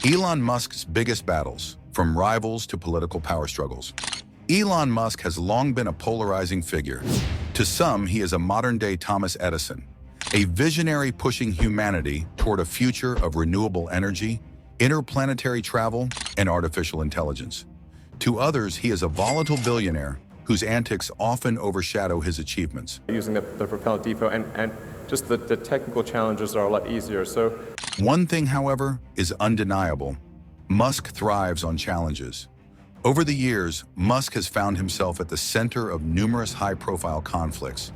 Elon Musk's biggest battles, from rivals to political power struggles. Elon Musk has long been a polarizing figure. To some, he is a modern-day Thomas Edison, a visionary pushing humanity toward a future of renewable energy, interplanetary travel, and artificial intelligence. To others, he is a volatile billionaire whose antics often overshadow his achievements. Using the propellant depot and just the technical challenges are a lot easier. So one thing, however, is undeniable. Musk thrives on challenges. Over the years, Musk has found himself at the center of numerous high-profile conflicts.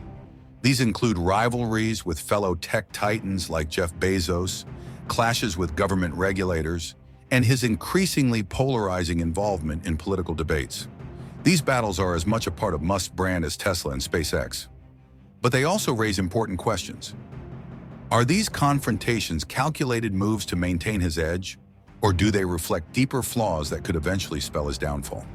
These include rivalries with fellow tech titans like Jeff Bezos, clashes with government regulators, and his increasingly polarizing involvement in political debates. These battles are as much a part of Musk's brand as Tesla and SpaceX. But they also raise important questions. Are these confrontations calculated moves to maintain his edge, or do they reflect deeper flaws that could eventually spell his downfall?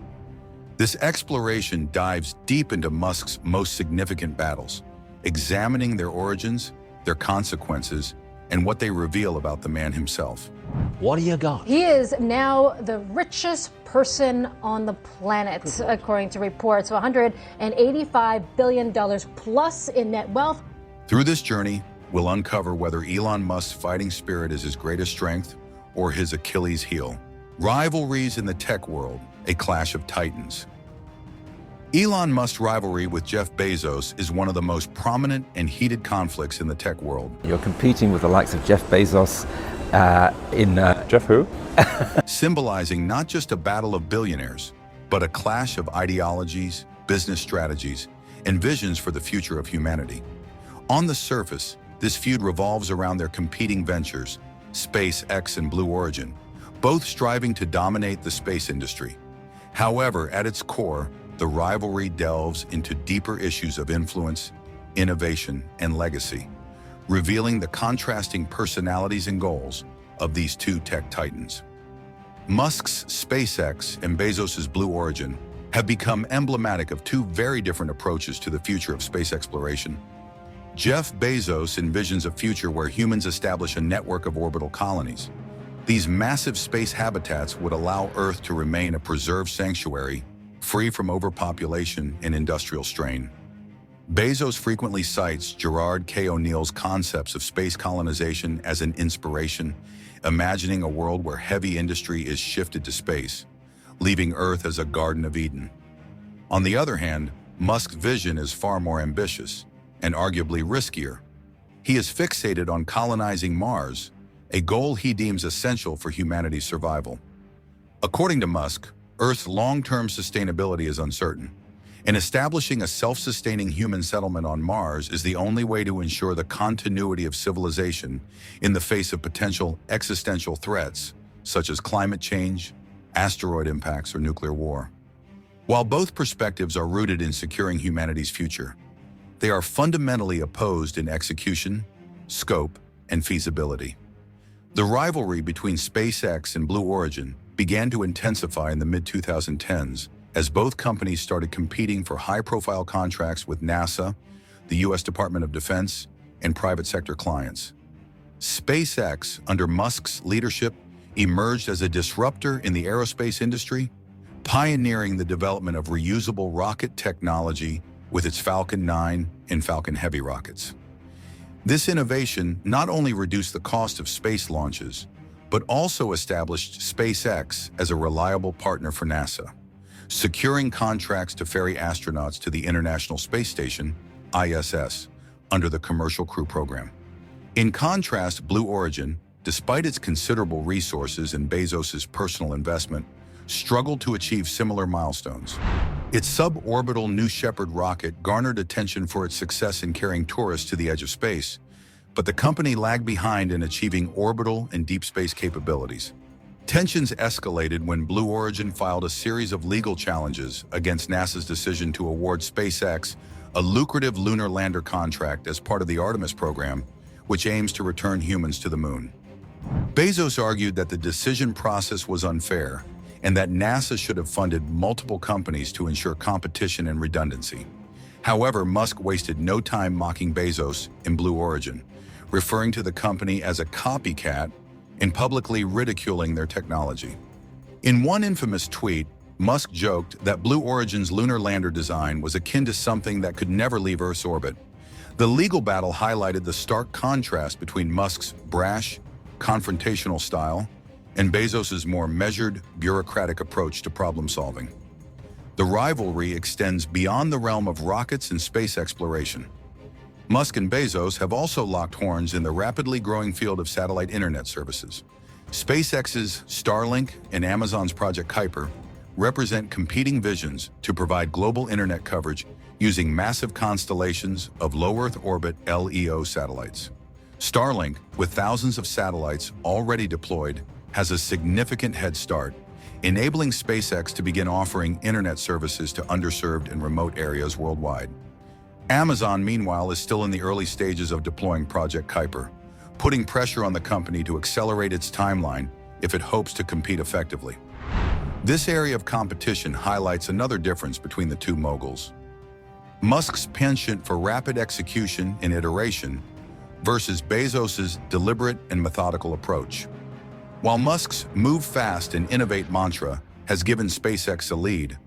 This exploration dives deep into Musk's most significant battles, examining their origins, their consequences, and what they reveal about the man himself. What do you got? He is now the richest person on the planet, according to reports, of $185 billion plus in net wealth. Through this journey, we'll uncover whether Elon Musk's fighting spirit is his greatest strength or his Achilles heel. Rivalries in the tech world, a clash of titans. Elon Musk's rivalry with Jeff Bezos is one of the most prominent and heated conflicts in the tech world. You're competing with the likes of Jeff Bezos Jeff who? Symbolizing not just a battle of billionaires, but a clash of ideologies, business strategies, and visions for the future of humanity. On the surface, this feud revolves around their competing ventures, SpaceX and Blue Origin, both striving to dominate the space industry. However, at its core, the rivalry delves into deeper issues of influence, innovation, and legacy, revealing the contrasting personalities and goals of these two tech titans. Musk's SpaceX and Bezos's Blue Origin have become emblematic of two very different approaches to the future of space exploration. Jeff Bezos envisions a future where humans establish a network of orbital colonies. These massive space habitats would allow Earth to remain a preserved sanctuary, free from overpopulation and industrial strain. Bezos frequently cites Gerard K. O'Neill's concepts of space colonization as an inspiration, imagining a world where heavy industry is shifted to space, leaving Earth as a Garden of Eden. On the other hand, Musk's vision is far more ambitious and arguably riskier. He is fixated on colonizing Mars, a goal he deems essential for humanity's survival. According to Musk, Earth's long-term sustainability is uncertain, and establishing a self-sustaining human settlement on Mars is the only way to ensure the continuity of civilization in the face of potential existential threats, such as climate change, asteroid impacts, or nuclear war. While both perspectives are rooted in securing humanity's future, they are fundamentally opposed in execution, scope, and feasibility. The rivalry between SpaceX and Blue Origin began to intensify in the mid-2010s as both companies started competing for high-profile contracts with NASA, the U.S. Department of Defense, and private sector clients. SpaceX, under Musk's leadership, emerged as a disruptor in the aerospace industry, pioneering the development of reusable rocket technology with its Falcon 9 and Falcon Heavy rockets. This innovation not only reduced the cost of space launches, but also established SpaceX as a reliable partner for NASA, securing contracts to ferry astronauts to the International Space Station, ISS, under the Commercial Crew Program. In contrast, Blue Origin, despite its considerable resources and Bezos's personal investment, struggled to achieve similar milestones. Its suborbital New Shepard rocket garnered attention for its success in carrying tourists to the edge of space, but the company lagged behind in achieving orbital and deep space capabilities. Tensions escalated when Blue Origin filed a series of legal challenges against NASA's decision to award SpaceX a lucrative lunar lander contract as part of the Artemis program, which aims to return humans to the moon. Bezos argued that the decision process was unfair and that NASA should have funded multiple companies to ensure competition and redundancy. However, Musk wasted no time mocking Bezos in Blue Origin, referring to the company as a copycat in publicly ridiculing their technology. In one infamous tweet, Musk joked that Blue Origin's lunar lander design was akin to something that could never leave Earth's orbit. The legal battle highlighted the stark contrast between Musk's brash, confrontational style and Bezos's more measured, bureaucratic approach to problem solving. The rivalry extends beyond the realm of rockets and space exploration. Musk and Bezos have also locked horns in the rapidly growing field of satellite internet services. SpaceX's Starlink and Amazon's Project Kuiper represent competing visions to provide global internet coverage using massive constellations of low Earth orbit LEO satellites. Starlink, with thousands of satellites already deployed, has a significant head start, enabling SpaceX to begin offering internet services to underserved and remote areas worldwide. Amazon, meanwhile, is still in the early stages of deploying Project Kuiper, putting pressure on the company to accelerate its timeline if it hopes to compete effectively. This area of competition highlights another difference between the two moguls. Musk's penchant for rapid execution and iteration versus Bezos's deliberate and methodical approach. While Musk's move fast and innovate mantra has given SpaceX a lead,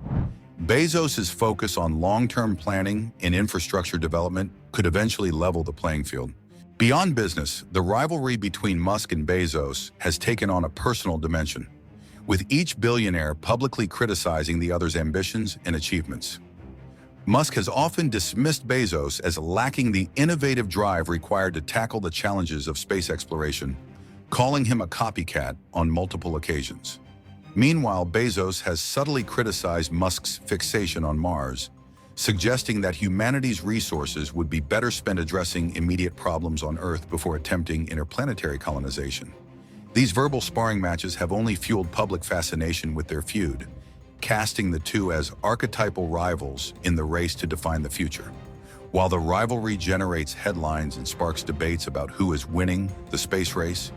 Bezos's focus on long-term planning and infrastructure development could eventually level the playing field. Beyond business, the rivalry between Musk and Bezos has taken on a personal dimension, with each billionaire publicly criticizing the other's ambitions and achievements. Musk has often dismissed Bezos as lacking the innovative drive required to tackle the challenges of space exploration, calling him a copycat on multiple occasions. Meanwhile, Bezos has subtly criticized Musk's fixation on Mars, suggesting that humanity's resources would be better spent addressing immediate problems on Earth before attempting interplanetary colonization. These verbal sparring matches have only fueled public fascination with their feud, casting the two as archetypal rivals in the race to define the future. While the rivalry generates headlines and sparks debates about who is winning the space race,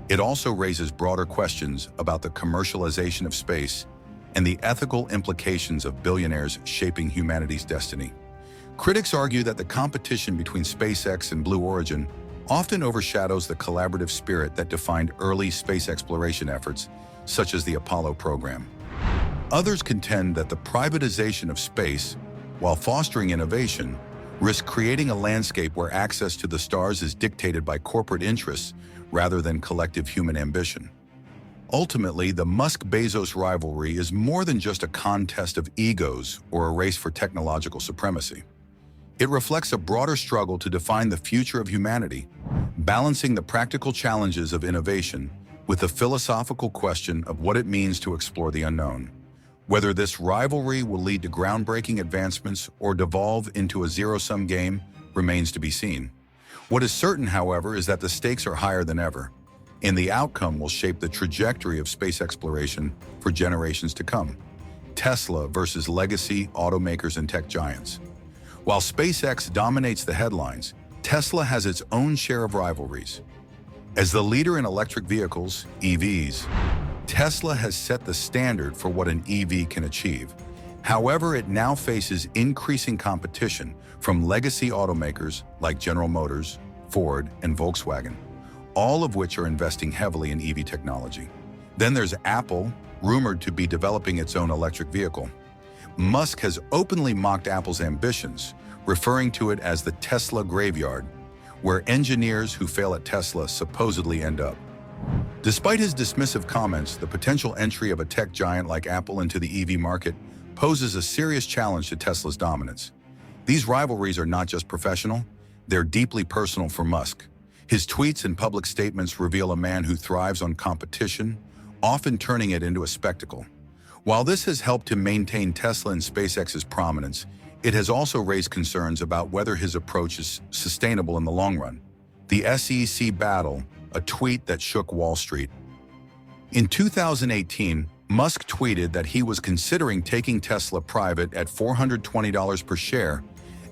it also raises broader questions about the commercialization of space and the ethical implications of billionaires shaping humanity's destiny. Critics argue that the competition between SpaceX and Blue Origin often overshadows the collaborative spirit that defined early space exploration efforts, such as the Apollo program. Others contend that the privatization of space, while fostering innovation, risks creating a landscape where access to the stars is dictated by corporate interests rather than collective human ambition. Ultimately, the Musk-Bezos rivalry is more than just a contest of egos or a race for technological supremacy. It reflects a broader struggle to define the future of humanity, balancing the practical challenges of innovation with the philosophical question of what it means to explore the unknown. Whether this rivalry will lead to groundbreaking advancements or devolve into a zero-sum game remains to be seen. What is certain, however, is that the stakes are higher than ever, and the outcome will shape the trajectory of space exploration for generations to come. Tesla versus legacy automakers and tech giants. While SpaceX dominates the headlines, Tesla has its own share of rivalries. As the leader in electric vehicles, EVs, Tesla has set the standard for what an EV can achieve. However, it now faces increasing competition from legacy automakers like General Motors, Ford, and Volkswagen, all of which are investing heavily in EV technology. Then there's Apple, rumored to be developing its own electric vehicle. Musk has openly mocked Apple's ambitions, referring to it as the Tesla graveyard, where engineers who fail at Tesla supposedly end up. Despite his dismissive comments, the potential entry of a tech giant like Apple into the EV market poses a serious challenge to Tesla's dominance. These rivalries are not just professional, they're deeply personal for Musk. His tweets and public statements reveal a man who thrives on competition, often turning it into a spectacle. While this has helped to maintain Tesla and SpaceX's prominence, it has also raised concerns about whether his approach is sustainable in the long run. The SEC battle, a tweet that shook Wall Street. In 2018, Musk tweeted that he was considering taking Tesla private at $420 per share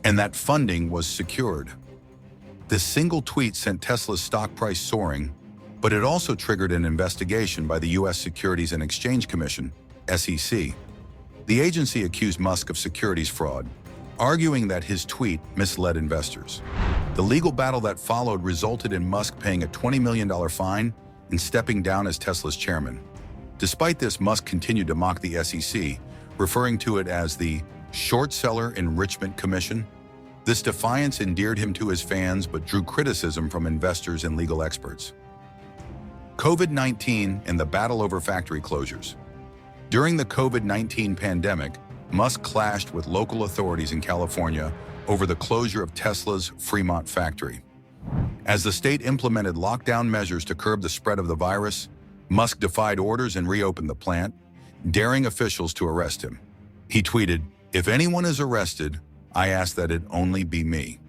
and that funding was secured. This single tweet sent Tesla's stock price soaring, but it also triggered an investigation by the U.S. Securities and Exchange Commission, SEC. The agency accused Musk of securities fraud, arguing that his tweet misled investors. The legal battle that followed resulted in Musk paying a $20 million fine and stepping down as Tesla's chairman. Despite this, Musk continued to mock the SEC, referring to it as the short seller enrichment commission. This defiance endeared him to his fans but drew criticism from investors and legal experts. COVID-19 and the battle over factory closures. During the COVID-19 pandemic, Musk clashed with local authorities in California over the closure of Tesla's Fremont factory. As the state implemented lockdown measures to curb the spread of the virus, Musk defied orders and reopened the plant, daring officials to arrest him. He tweeted, "If anyone is arrested, I ask that it only be me."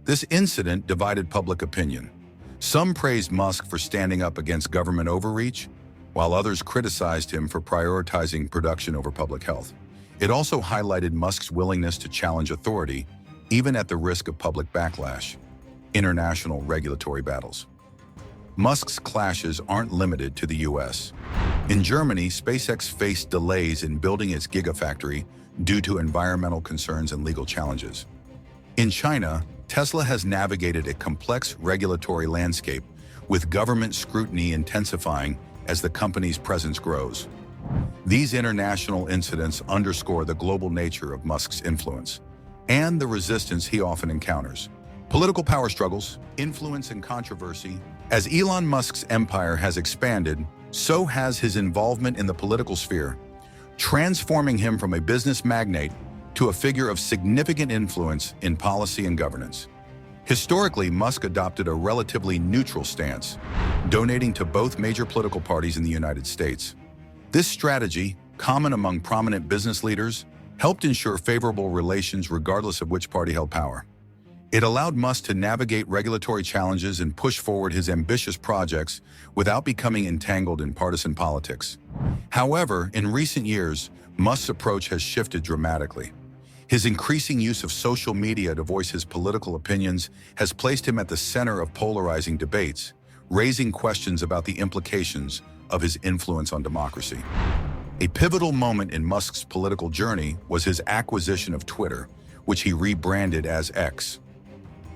This incident divided public opinion. Some praised Musk for standing up against government overreach, while others criticized him for prioritizing production over public health. It also highlighted Musk's willingness to challenge authority, even at the risk of public backlash. International regulatory battles. Musk's clashes aren't limited to the US. In Germany, SpaceX faced delays in building its gigafactory due to environmental concerns and legal challenges. In China, Tesla has navigated a complex regulatory landscape, with government scrutiny intensifying as the company's presence grows. These international incidents underscore the global nature of Musk's influence and the resistance he often encounters. Political power struggles, influence, and controversy. As Elon Musk's empire has expanded, so has his involvement in the political sphere, transforming him from a business magnate to a figure of significant influence in policy and governance. Historically, Musk adopted a relatively neutral stance, donating to both major political parties in the United States. This strategy, common among prominent business leaders, helped ensure favorable relations regardless of which party held power. It allowed Musk to navigate regulatory challenges and push forward his ambitious projects without becoming entangled in partisan politics. However, in recent years, Musk's approach has shifted dramatically. His increasing use of social media to voice his political opinions has placed him at the center of polarizing debates, raising questions about the implications of his influence on democracy. A pivotal moment in Musk's political journey was his acquisition of Twitter, which he rebranded as X.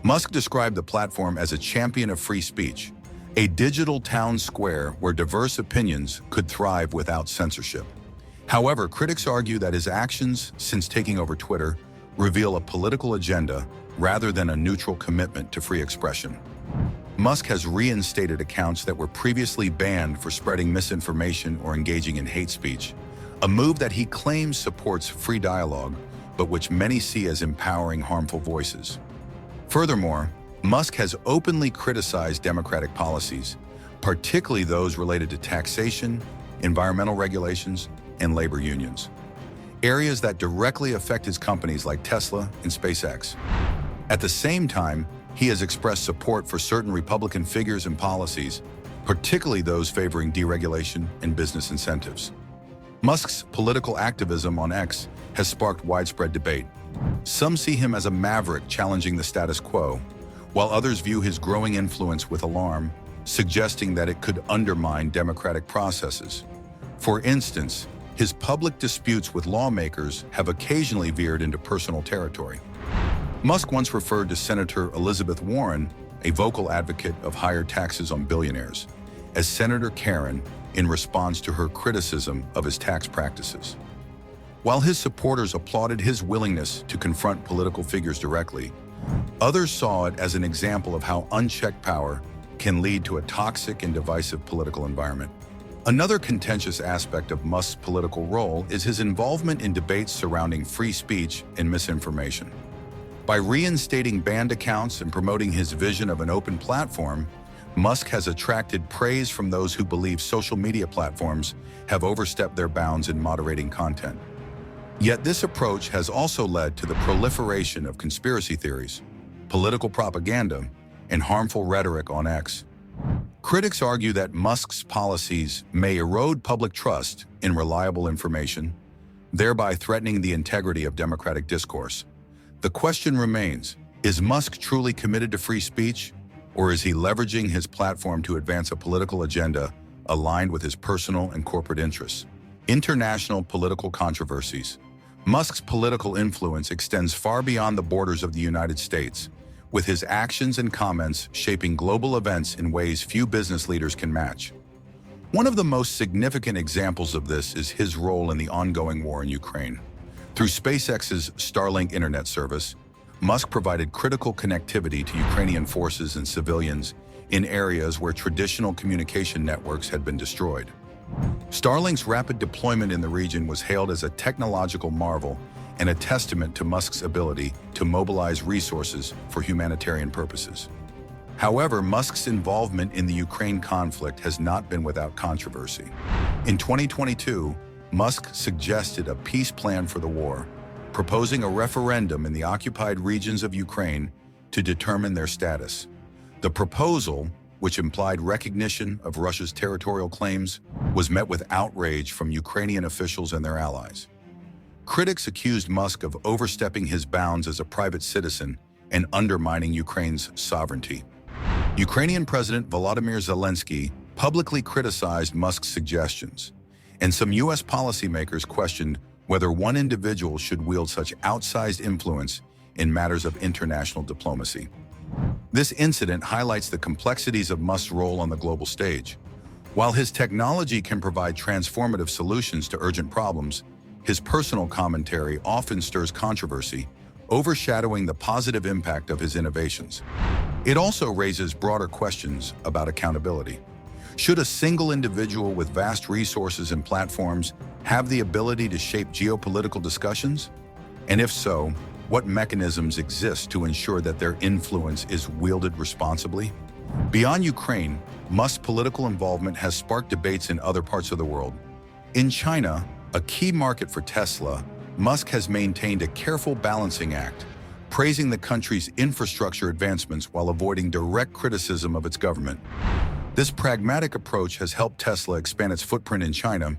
Musk described the platform as a champion of free speech, a digital town square where diverse opinions could thrive without censorship. However, critics argue that his actions since taking over Twitter reveal a political agenda rather than a neutral commitment to free expression. Musk has reinstated accounts that were previously banned for spreading misinformation or engaging in hate speech, a move that he claims supports free dialogue, but which many see as empowering harmful voices. Furthermore, Musk has openly criticized democratic policies, particularly those related to taxation, environmental regulations, and labor unions, areas that directly affect his companies like Tesla and SpaceX. At the same time, he has expressed support for certain Republican figures and policies, particularly those favoring deregulation and business incentives. Musk's political activism on X has sparked widespread debate. Some see him as a maverick challenging the status quo, while others view his growing influence with alarm, suggesting that it could undermine democratic processes. For instance, his public disputes with lawmakers have occasionally veered into personal territory. Musk once referred to Senator Elizabeth Warren, a vocal advocate of higher taxes on billionaires, as Senator Karen in response to her criticism of his tax practices. While his supporters applauded his willingness to confront political figures directly, others saw it as an example of how unchecked power can lead to a toxic and divisive political environment. Another contentious aspect of Musk's political role is his involvement in debates surrounding free speech and misinformation. By reinstating banned accounts and promoting his vision of an open platform, Musk has attracted praise from those who believe social media platforms have overstepped their bounds in moderating content. Yet this approach has also led to the proliferation of conspiracy theories, political propaganda, and harmful rhetoric on X. Critics argue that Musk's policies may erode public trust in reliable information, thereby threatening the integrity of democratic discourse. The question remains, is Musk truly committed to free speech, or is he leveraging his platform to advance a political agenda aligned with his personal and corporate interests? International political controversies. Musk's political influence extends far beyond the borders of the United States, with his actions and comments shaping global events in ways few business leaders can match. One of the most significant examples of this is his role in the ongoing war in Ukraine. Through SpaceX's Starlink internet service, Musk provided critical connectivity to Ukrainian forces and civilians in areas where traditional communication networks had been destroyed. Starlink's rapid deployment in the region was hailed as a technological marvel and a testament to Musk's ability to mobilize resources for humanitarian purposes. However, Musk's involvement in the Ukraine conflict has not been without controversy. In 2022, Musk suggested a peace plan for the war, proposing a referendum in the occupied regions of Ukraine to determine their status. The proposal, which implied recognition of Russia's territorial claims, was met with outrage from Ukrainian officials and their allies. Critics accused Musk of overstepping his bounds as a private citizen and undermining Ukraine's sovereignty. Ukrainian President Volodymyr Zelensky publicly criticized Musk's suggestions, and some U.S. policymakers questioned whether one individual should wield such outsized influence in matters of international diplomacy. This incident highlights the complexities of Musk's role on the global stage. While his technology can provide transformative solutions to urgent problems, his personal commentary often stirs controversy, overshadowing the positive impact of his innovations. It also raises broader questions about accountability. Should a single individual with vast resources and platforms have the ability to shape geopolitical discussions? And if so, what mechanisms exist to ensure that their influence is wielded responsibly? Beyond Ukraine, Musk's political involvement has sparked debates in other parts of the world. In China, a key market for Tesla, Musk has maintained a careful balancing act, praising the country's infrastructure advancements while avoiding direct criticism of its government. This pragmatic approach has helped Tesla expand its footprint in China,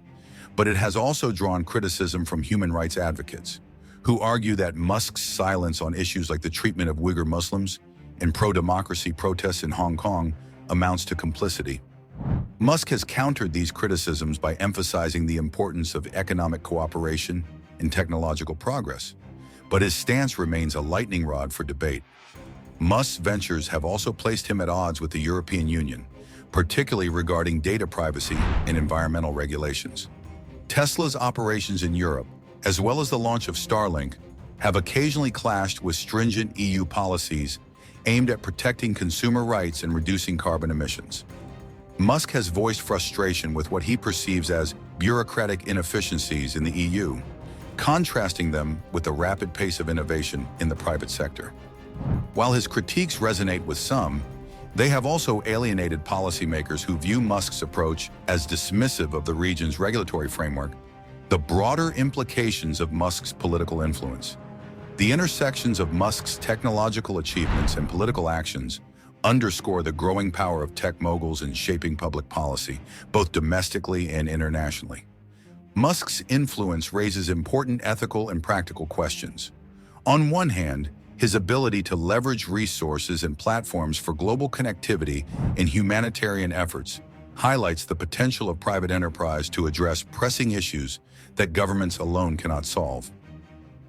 but it has also drawn criticism from human rights advocates, who argue that Musk's silence on issues like the treatment of Uyghur Muslims and pro-democracy protests in Hong Kong amounts to complicity. Musk has countered these criticisms by emphasizing the importance of economic cooperation and technological progress, but his stance remains a lightning rod for debate. Musk's ventures have also placed him at odds with the European Union, particularly regarding data privacy and environmental regulations. Tesla's operations in Europe, as well as the launch of Starlink, have occasionally clashed with stringent EU policies aimed at protecting consumer rights and reducing carbon emissions. Musk has voiced frustration with what he perceives as bureaucratic inefficiencies in the EU, contrasting them with the rapid pace of innovation in the private sector. While his critiques resonate with some, they have also alienated policymakers who view Musk's approach as dismissive of the region's regulatory framework. The broader implications of Musk's political influence. The intersections of Musk's technological achievements and political actions underscore the growing power of tech moguls in shaping public policy, both domestically and internationally. Musk's influence raises important ethical and practical questions. On one hand, his ability to leverage resources and platforms for global connectivity and humanitarian efforts highlights the potential of private enterprise to address pressing issues that governments alone cannot solve.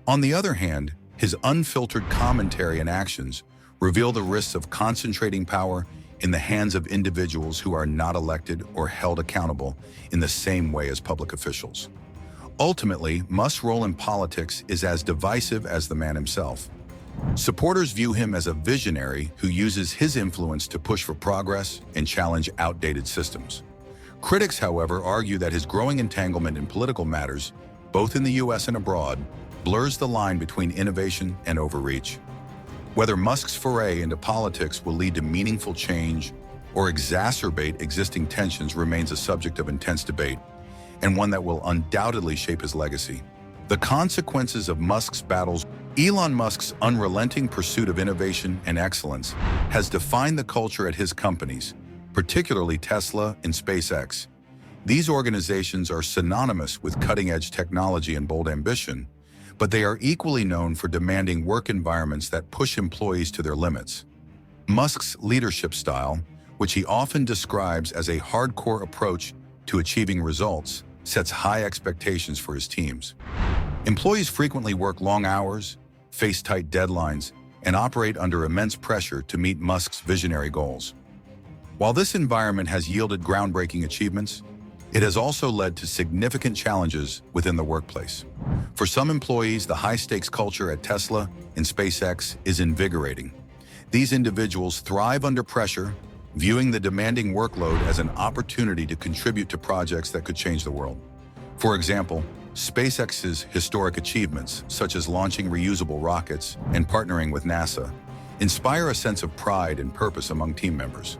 On the other hand, his unfiltered commentary and actions reveal the risks of concentrating power in the hands of individuals who are not elected or held accountable in the same way as public officials. Ultimately, Musk's role in politics is as divisive as the man himself. Supporters view him as a visionary who uses his influence to push for progress and challenge outdated systems. Critics, however, argue that his growing entanglement in political matters, both in the US and abroad, blurs the line between innovation and overreach. Whether Musk's foray into politics will lead to meaningful change or exacerbate existing tensions remains a subject of intense debate, and one that will undoubtedly shape his legacy. The consequences of Musk's battles. Elon Musk's unrelenting pursuit of innovation and excellence has defined the culture at his companies, particularly Tesla and SpaceX. These organizations are synonymous with cutting-edge technology and bold ambition, but they are equally known for demanding work environments that push employees to their limits. Musk's leadership style, which he often describes as a hardcore approach to achieving results, sets high expectations for his teams. Employees frequently work long hours, face tight deadlines, and operate under immense pressure to meet Musk's visionary goals. While this environment has yielded groundbreaking achievements, it has also led to significant challenges within the workplace. For some employees, the high-stakes culture at Tesla and SpaceX is invigorating. These individuals thrive under pressure, viewing the demanding workload as an opportunity to contribute to projects that could change the world. For example, SpaceX's historic achievements, such as launching reusable rockets and partnering with NASA, inspire a sense of pride and purpose among team members.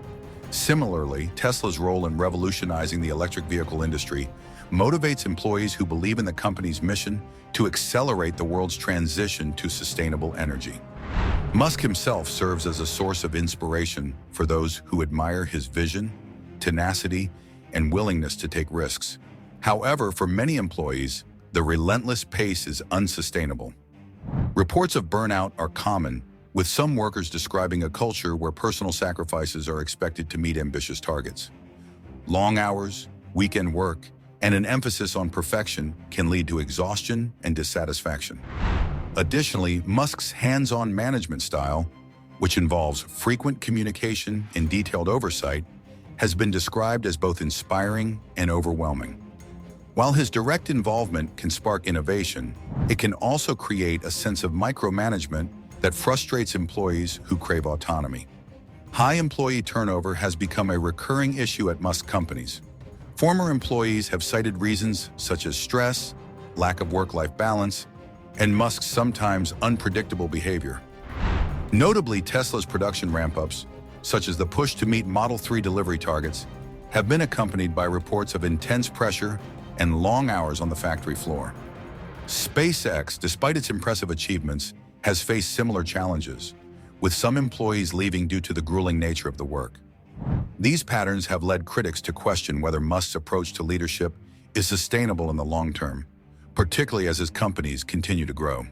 Similarly, Tesla's role in revolutionizing the electric vehicle industry motivates employees who believe in the company's mission to accelerate the world's transition to sustainable energy. Musk himself serves as a source of inspiration for those who admire his vision, tenacity, and willingness to take risks. However, for many employees, the relentless pace is unsustainable. Reports of burnout are common, with some workers describing a culture where personal sacrifices are expected to meet ambitious targets. Long hours, weekend work, and an emphasis on perfection can lead to exhaustion and dissatisfaction. Additionally, Musk's hands-on management style, which involves frequent communication and detailed oversight, has been described as both inspiring and overwhelming. While his direct involvement can spark innovation, it can also create a sense of micromanagement that frustrates employees who crave autonomy. High employee turnover has become a recurring issue at Musk companies. Former employees have cited reasons such as stress, lack of work-life balance, and Musk's sometimes unpredictable behavior. Notably, Tesla's production ramp-ups, such as the push to meet Model 3 delivery targets, have been accompanied by reports of intense pressure and long hours on the factory floor. SpaceX, despite its impressive achievements, has faced similar challenges, with some employees leaving due to the grueling nature of the work. These patterns have led critics to question whether Musk's approach to leadership is sustainable in the long term, particularly as his companies continue to grow.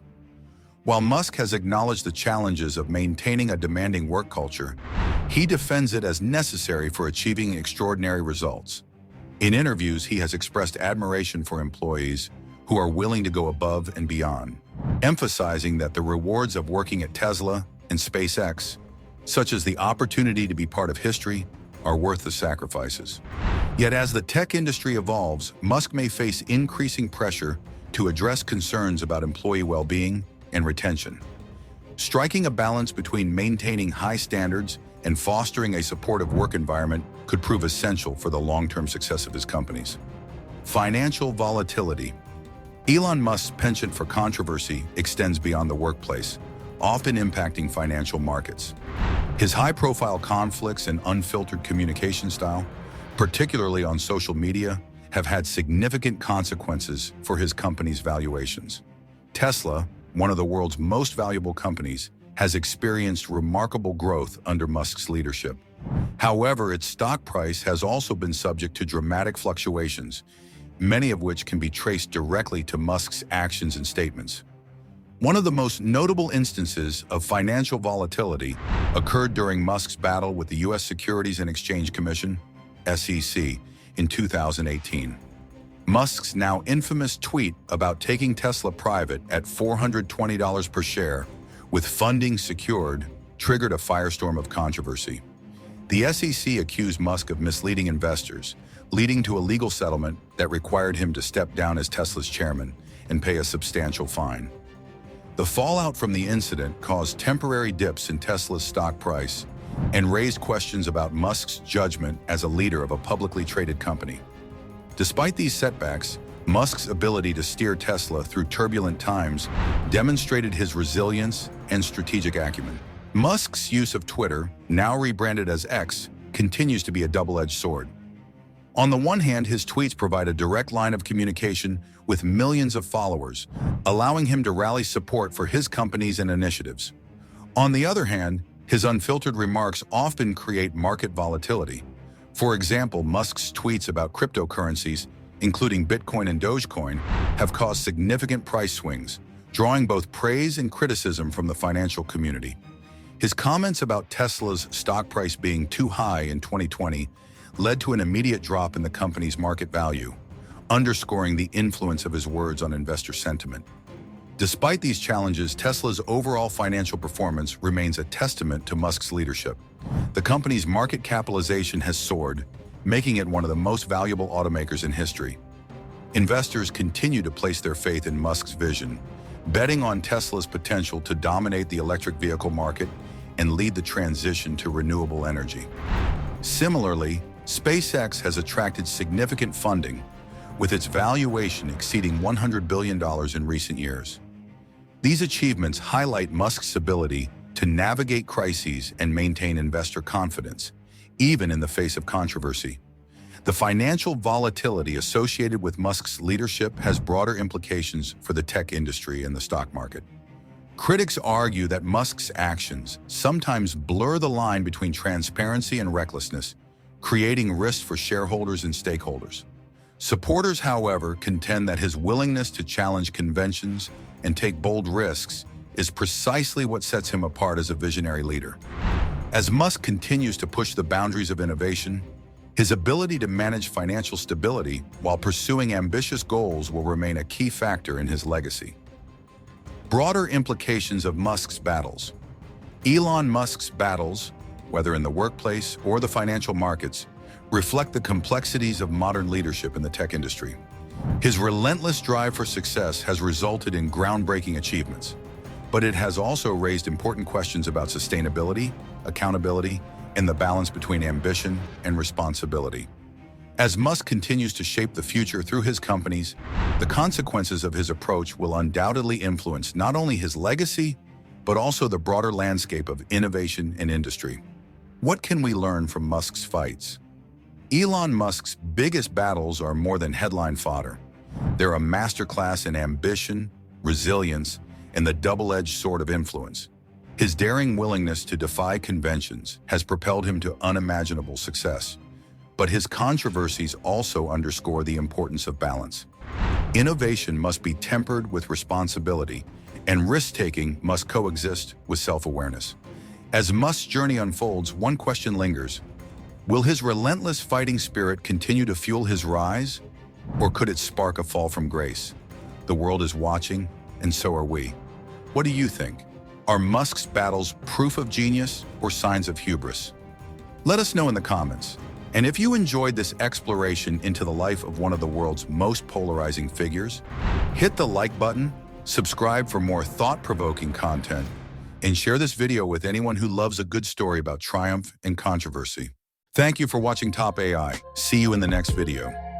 While Musk has acknowledged the challenges of maintaining a demanding work culture, he defends it as necessary for achieving extraordinary results. In interviews, he has expressed admiration for employees who are willing to go above and beyond, emphasizing that the rewards of working at Tesla and SpaceX, such as the opportunity to be part of history, are worth the sacrifices. Yet as the tech industry evolves, Musk may face increasing pressure to address concerns about employee well-being and retention. Striking a balance between maintaining high standards and fostering a supportive work environment could prove essential for the long-term success of his companies. Financial volatility. Elon Musk's penchant for controversy extends beyond the workplace, often impacting financial markets. His high-profile conflicts and unfiltered communication style, particularly on social media, have had significant consequences for his company's valuations. Tesla, one of the world's most valuable companies, has experienced remarkable growth under Musk's leadership. However, its stock price has also been subject to dramatic fluctuations, many of which can be traced directly to Musk's actions and statements. One of the most notable instances of financial volatility occurred during Musk's battle with the U.S. Securities and Exchange Commission, SEC, in 2018. Musk's now infamous tweet about taking Tesla private at $420 per share, with funding secured, triggered a firestorm of controversy. The SEC accused Musk of misleading investors, leading to a legal settlement that required him to step down as Tesla's chairman and pay a substantial fine. The fallout from the incident caused temporary dips in Tesla's stock price and raised questions about Musk's judgment as a leader of a publicly traded company. Despite these setbacks, Musk's ability to steer Tesla through turbulent times demonstrated his resilience and strategic acumen. Musk's use of Twitter, now rebranded as X, continues to be a double-edged sword. On the one hand, his tweets provide a direct line of communication with millions of followers, allowing him to rally support for his companies and initiatives. On the other hand, his unfiltered remarks often create market volatility. For example, Musk's tweets about cryptocurrencies, including Bitcoin and Dogecoin, have caused significant price swings, drawing both praise and criticism from the financial community. His comments about Tesla's stock price being too high in 2020 led to an immediate drop in the company's market value, underscoring the influence of his words on investor sentiment. Despite these challenges, Tesla's overall financial performance remains a testament to Musk's leadership. The company's market capitalization has soared, making it one of the most valuable automakers in history. Investors continue to place their faith in Musk's vision, betting on Tesla's potential to dominate the electric vehicle market and lead the transition to renewable energy. Similarly, SpaceX has attracted significant funding, with its valuation exceeding $100 billion in recent years. These achievements highlight Musk's ability to navigate crises and maintain investor confidence, even in the face of controversy. The financial volatility associated with Musk's leadership has broader implications for the tech industry and the stock market. Critics argue that Musk's actions sometimes blur the line between transparency and recklessness, creating risks for shareholders and stakeholders. Supporters, however, contend that his willingness to challenge conventions and take bold risks is precisely what sets him apart as a visionary leader. As Musk continues to push the boundaries of innovation, his ability to manage financial stability while pursuing ambitious goals will remain a key factor in his legacy. Broader implications of Musk's battles. Elon Musk's battles, whether in the workplace or the financial markets, reflect the complexities of modern leadership in the tech industry. His relentless drive for success has resulted in groundbreaking achievements, but it has also raised important questions about sustainability, accountability, and the balance between ambition and responsibility. As Musk continues to shape the future through his companies, the consequences of his approach will undoubtedly influence not only his legacy, but also the broader landscape of innovation and industry. What can we learn from Musk's fights? Elon Musk's biggest battles are more than headline fodder. They're a masterclass in ambition, resilience, and the double-edged sword of influence. His daring willingness to defy conventions has propelled him to unimaginable success. But his controversies also underscore the importance of balance. Innovation must be tempered with responsibility, and risk-taking must coexist with self-awareness. As Musk's journey unfolds, one question lingers. Will his relentless fighting spirit continue to fuel his rise, or could it spark a fall from grace? The world is watching, and so are we. What do you think? Are Musk's battles proof of genius or signs of hubris? Let us know in the comments. And if you enjoyed this exploration into the life of one of the world's most polarizing figures, hit the like button, subscribe for more thought-provoking content, and share this video with anyone who loves a good story about triumph and controversy. Thank you for watching Top AI. See you in the next video.